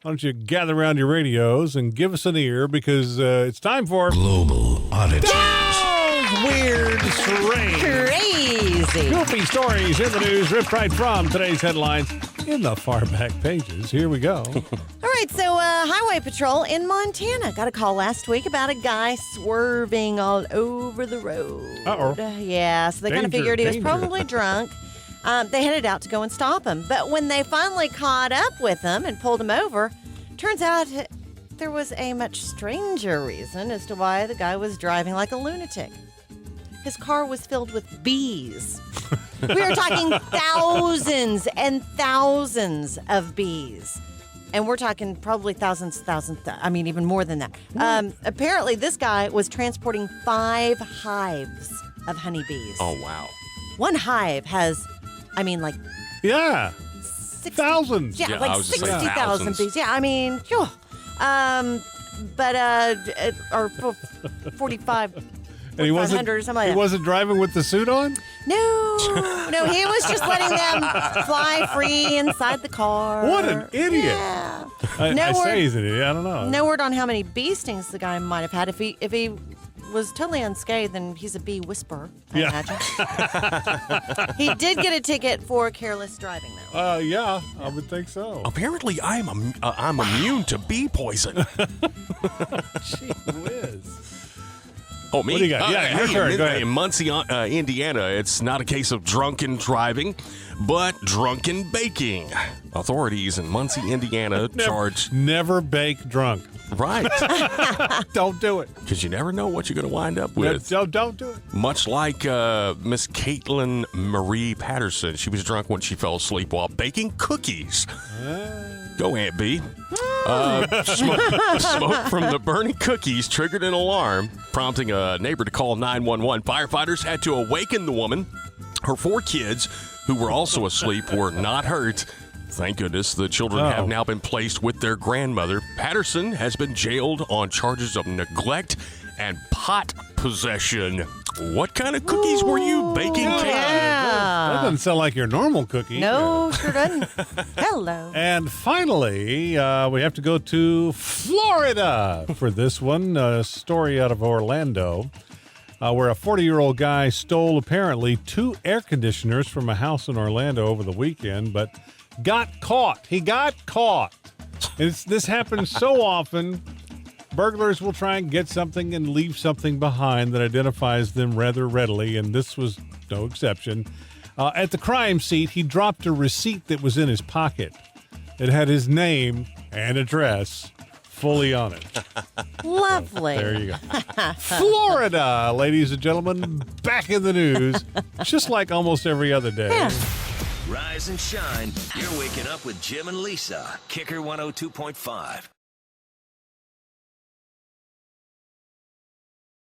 why don't you gather around your radios and give us an ear because it's time for Global Oddities. Weird, strange, Crazy. goofy stories in the news ripped right from today's headlines in the far back pages. Here we go. All right, so Highway Patrol in Montana got a call last week about a guy swerving all over the road. Uh-oh. Yeah, so they kind of Danger, figured he was danger. probably drunk. They headed out to go and stop him. But when they finally caught up with him and pulled him over, turns out there was a much stranger reason as to why the guy was driving like a lunatic. His car was filled with bees. We are talking thousands and thousands of bees. And we're talking probably even more than that. Apparently, this guy was transporting 5 hives of honeybees. Oh, wow. One hive has, Yeah. 60, Thousands. Yeah, Yeah, I like was just saying 60,000 thousands. bees. Yeah, or 45. And he 4,500 or something like he that. wasn't driving with the suit on? No, he was just letting them fly free inside the car. What an idiot. Yeah. I No say word, he's an idiot. I don't know. no word on how many bee stings the guy might have had. If he was totally unscathed, then he's a bee whisperer, I imagine. He did get a ticket for careless driving, though. Yeah, I would think so. Apparently, I'm immune to bee poison. Gee whiz. Oh, me? What do you got? Yeah, your turn. Go ahead. In Muncie, Indiana, it's not a case of drunken driving, but drunken baking. Authorities in Muncie, Indiana charge... Never bake drunk. Right. Don't do it. Because you never know what you're going to wind up with. Don't do it. Much like Miss Caitlin Marie Patterson. She was drunk when she fell asleep while baking cookies. Go, Aunt B. Smoke from the burning cookies triggered an alarm, prompting a neighbor to call 911. Firefighters had to awaken the woman. Her 4 kids, who were also asleep, were not hurt. Thank goodness the children have now been placed with their grandmother. Patterson has been jailed on charges of neglect and pot possession. What kind of cookies were you baking, Kate? That doesn't sound like your normal cookie. No, sure doesn't. Hello. And finally, we have to go to Florida for this one. A story out of Orlando, where a 40-year-old guy stole apparently 2 air conditioners from a house in Orlando over the weekend, but got caught. He got caught. This happens so often. Burglars will try and get something and leave something behind that identifies them rather readily, and this was no exception. At the crime scene, he dropped a receipt that was in his pocket. It had his name and address fully on it. Lovely. There you go. Florida, ladies and gentlemen, back in the news, just like almost every other day. Yeah. Rise and shine. You're waking up with Jim and Lisa. Kicker 102.5.